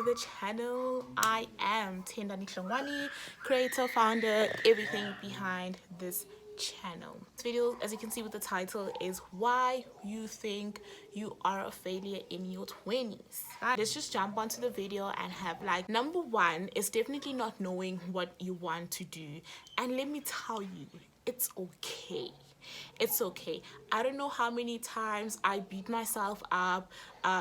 the channel. I am Tendani Klangwani, creator, founder, everything behind this channel. This video, as you can see with the title, is why you think you are a failure in your 20s. Let's just jump onto the video and have like, number one is definitely not knowing what you want to do. And let me tell you, it's okay. It's okay. I don't know how many times I beat myself up,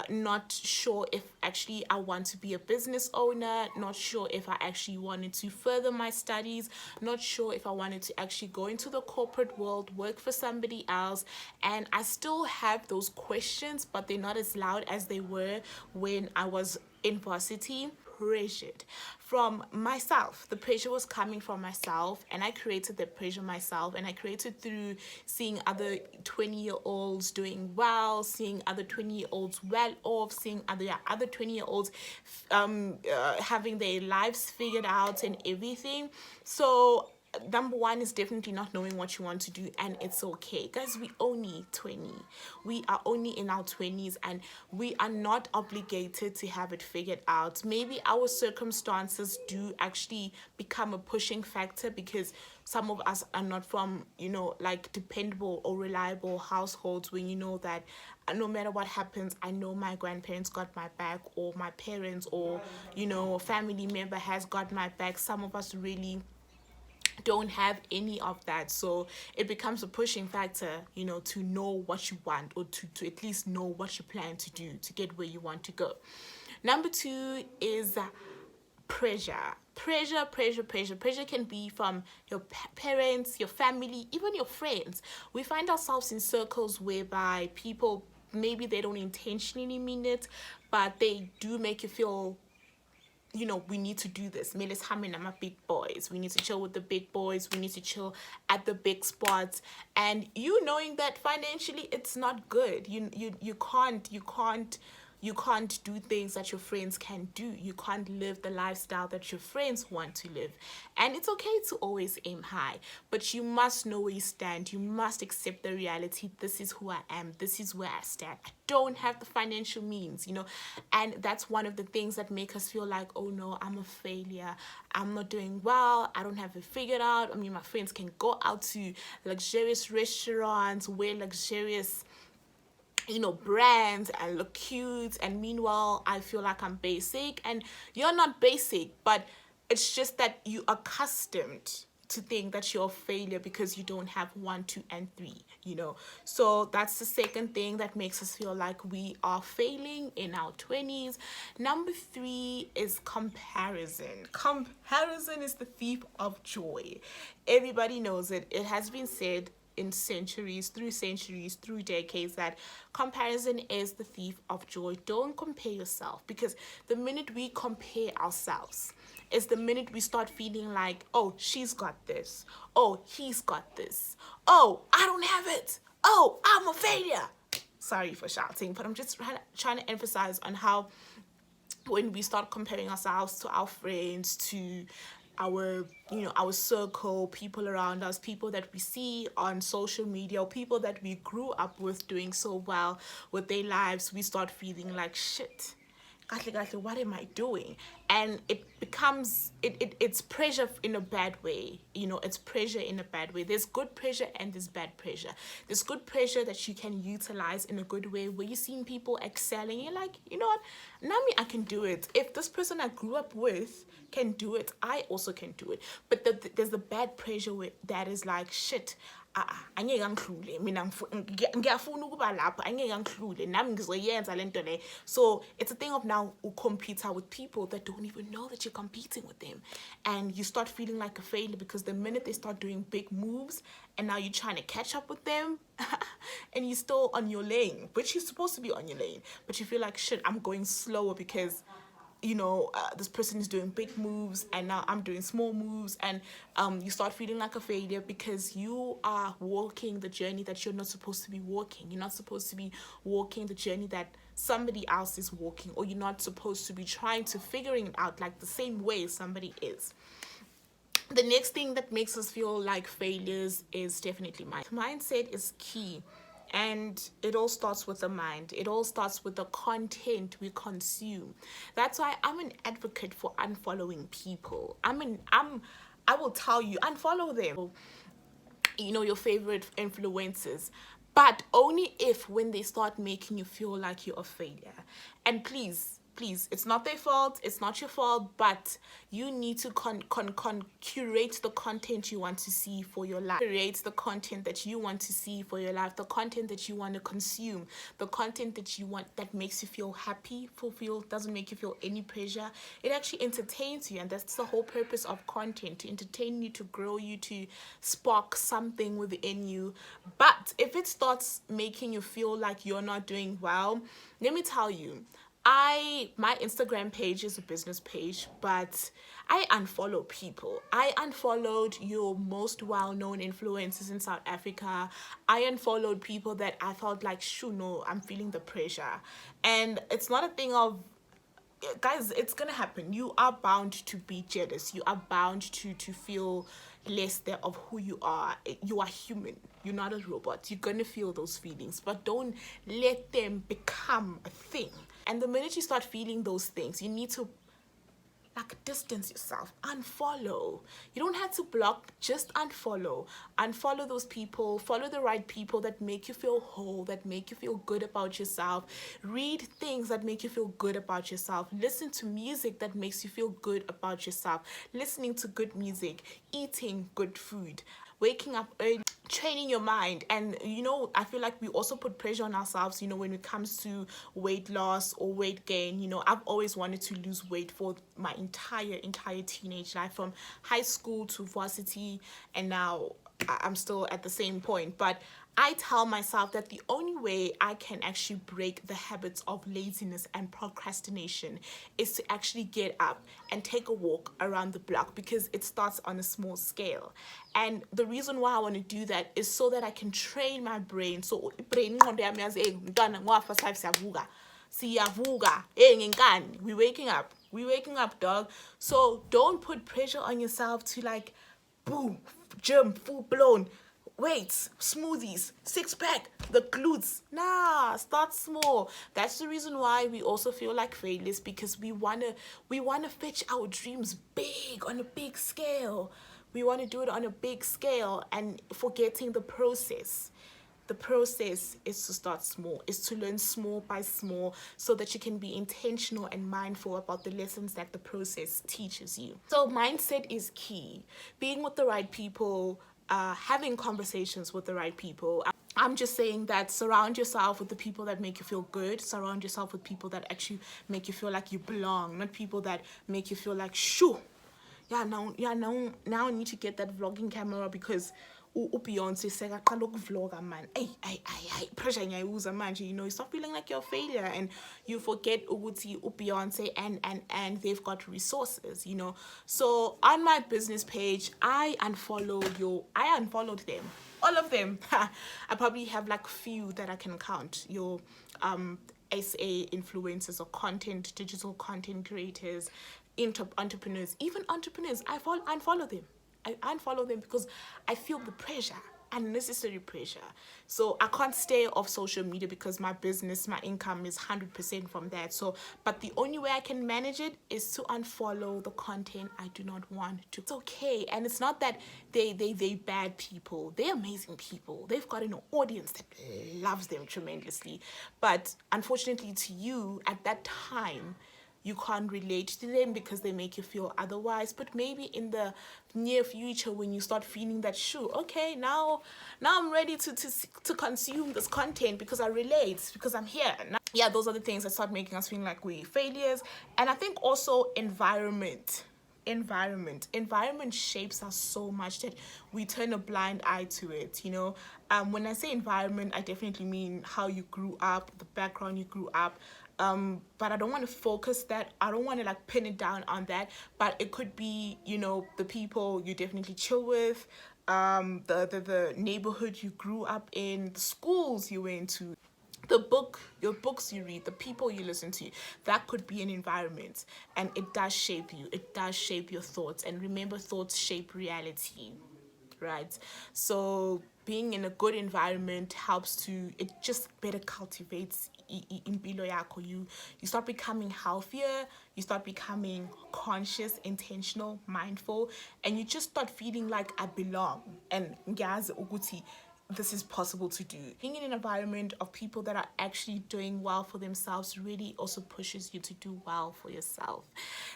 not sure if actually I want to be a business owner, not sure if I actually wanted to further my studies, not sure if I wanted to actually go into the corporate world, work for somebody else. And I still have those questions, but they're not as loud as they were when I was in varsity. Pressured from myself. The pressure was coming from myself, and I created the pressure myself, and I created through seeing other 20-year-olds doing well, seeing other 20-year-olds well off, seeing other 20-year-olds having their lives figured out and everything. So number one is definitely not knowing what you want to do, and it's okay, guys. We only 20, we are only in our 20s, and we are not obligated to have it figured out. Maybe our circumstances do actually become a pushing factor, because some of us are not from, like, dependable or reliable households, when you know that no matter what happens, I know my grandparents got my back, or my parents, or a family member has got my back. Some of us really don't have any of that, so it becomes a pushing factor, to know what you want, or to at least know what you plan to do to get where you want to go. Number two is pressure. Pressure can be from your parents, your family, even your friends. We find ourselves in circles whereby people, maybe they don't intentionally mean it, but they do make you feel, we need to do this. Let's ham in my big boys. We need to chill with the big boys. We need to chill at the big spots. And knowing that financially it's not good. You can't do things that your friends can do. You can't live the lifestyle that your friends want to live. And it's okay to always aim high, but you must know where you stand. You must accept the reality. This is who I am. This is where I stand. I don't have the financial means, and that's one of the things that make us feel like, oh no, I'm a failure. I'm not doing well. I don't have it figured out. I mean, my friends can go out to luxurious restaurants, wear luxurious brands, and look cute, and meanwhile I feel like I'm basic. And you're not basic, but it's just that you are accustomed to think that you're a failure because you don't have 1, 2, and 3, so that's the second thing that makes us feel like we are failing in our 20s. Number 3 is comparison. Comparison is the thief of joy. Everybody knows it. It has been said in centuries, through decades, that comparison is the thief of joy. Don't compare yourself, because the minute we compare ourselves is the minute we start feeling like, oh, she's got this, oh, he's got this, oh, I don't have it, oh, I'm a failure. Sorry for shouting, but I'm just trying to emphasize on how when we start comparing ourselves to our friends, to our circle, people around us, people that we see on social media, or people that we grew up with doing so well with their lives, we start feeling like, shit, what am I doing? And it becomes it's pressure in a bad way. It's pressure in a bad way. There's good pressure and there's bad pressure. There's good pressure that you can utilize in a good way, where you're seeing people excelling. You're like, you know what, now me, I can do it. If this person I grew up with can do it, I also can do it. But there's the bad pressure that is like, shit, angeke angihlule mina, ngiyafuna ukuba lapho, angeke angihlule nami ngizoyenza lento le. So it's a thing of now compete with people that don't even know that you're competing with them, and you start feeling like a failure, because the minute they start doing big moves, and now you're trying to catch up with them and you're still on your lane, which you're supposed to be on your lane, but you feel like, shit, I'm going slower because this person is doing big moves and now I'm doing small moves, and you start feeling like a failure because you are walking the journey that you're not supposed to be walking. You're not supposed to be walking the journey that somebody else is walking, or you're not supposed to be trying to figuring it out like the same way somebody is. The next thing that makes us feel like failures is definitely mindset. Mindset is key And it all starts with the mind. It all starts with the content we consume. That's why I'm an advocate for unfollowing people. I will tell you, unfollow them. Your favorite influencers, but only if when they start making you feel like you're a failure. And please, it's not their fault, it's not your fault, but you need to curate the content you want to see for your life. Curate the content that you want to see for your life, the content that you want to consume, the content that you want, that makes you feel happy, fulfilled, doesn't make you feel any pressure. It actually entertains you, and that's the whole purpose of content, to entertain you, to grow you, to spark something within you. But if it starts making you feel like you're not doing well, let me tell you, my Instagram page is a business page, but I unfollow people. I unfollowed your most well-known influencers in South Africa. I unfollowed people that I felt like, shoo, no, I'm feeling the pressure. And it's not a thing of, guys, it's gonna happen. You are bound to be jealous. You are bound to feel less there of who you are. You are human. You're not a robot. You're gonna feel those feelings, but don't let them become a thing. And the minute you start feeling those things, you need to distance yourself, unfollow. You don't have to block, just unfollow. Unfollow those people, follow the right people that make you feel whole, that make you feel good about yourself. Read things that make you feel good about yourself. Listen to music that makes you feel good about yourself. Listening to good music, eating good food, waking up early, training your mind. And I feel like we also put pressure on ourselves, when it comes to weight loss or weight gain. I've always wanted to lose weight for my entire teenage life, from high school to varsity, and now I'm still at the same point. But I tell myself that the only way I can actually break the habits of laziness and procrastination is to actually get up and take a walk around the block, because it starts on a small scale. And the reason why I want to do that is so that I can train my brain. So brain siyavuka, ngenkani, we waking up, dog. So don't put pressure on yourself to boom, gym, full blown weights, smoothies, six pack, the glutes. Nah, start small. That's the reason why we also feel like failures, because we wanna fetch our dreams big, on a big scale. We want to do it on a big scale and forgetting the process. The process is to start small, is to learn small by small, so that you can be intentional and mindful about the lessons that the process teaches you. So mindset is key. Being with the right people, having conversations with the right people. I'm just saying that surround yourself with the people that make you feel good. Surround yourself with people that actually make you feel like you belong, not people that make you feel like, shoo, now I need to get that vlogging camera because Beyonce sekaqala ukuvlogger, man. Hey, pressure ngiyayuza manje. You start feeling like you're a failure, and you forget ukuthi Beyonce and they've got resources. So on my business page, I unfollowed them, all of them. I probably have few that I can count. Your SA influencers or digital content creators, entrepreneurs, even entrepreneurs. I unfollow them. I unfollow them because I feel the pressure, unnecessary pressure. So I can't stay off social media because my business, my income is 100% from that. So, but the only way I can manage it is to unfollow the content I do not want to. It's okay, and it's not that they bad people. They're amazing people. They've got an audience that loves them tremendously. But unfortunately, to you at that time, you can't relate to them because they make you feel otherwise. But maybe in the near future, when you start feeling that, sure, okay, now I'm ready to consume this content because I relate, because I'm here. Now, those are the things that start making us feel like we're failures. And I think also environment shapes us so much that we turn a blind eye to it. When I say environment, I definitely mean how you grew up, the background you grew up. But I don't want to focus that. I don't want to pin it down on that. But it could be, the people you definitely chill with, the neighborhood you grew up in, the schools you went to, your books you read, the people you listen to. That could be an environment, and it does shape you. It does shape your thoughts. And remember, thoughts shape reality, right? So being in a good environment helps to, it just better cultivates impilo yakho. You start becoming healthier, you start becoming conscious, intentional, mindful, and you just start feeling like I belong. And ngiyazi ukuthi this is possible to do. Being in an environment of people that are actually doing well for themselves really also pushes you to do well for yourself.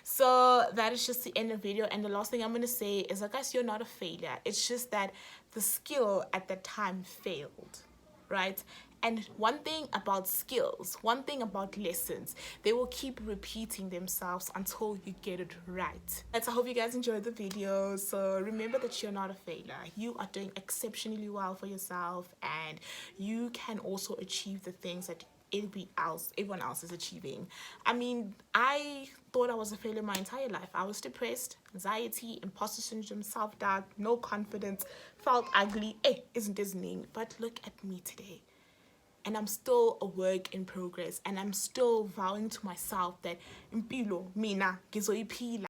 So that is just the end of the video. And the last thing I'm going to say is, I guess you're not a failure. It's just that the skill at that time failed, right? And one thing about skills, one thing about lessons, they will keep repeating themselves until you get it right. And so I hope you guys enjoyed the video. So remember that you're not a failure. You are doing exceptionally well for yourself, and you can also achieve the things that everyone else is achieving. I mean, I thought I was a failure my entire life. I was depressed, anxiety, imposter syndrome, self-doubt, no confidence, felt ugly. Hey, isn't Disney? But look at me today. And I'm still a work in progress, and I'm still vowing to myself that impilo mina ngizoyiphila.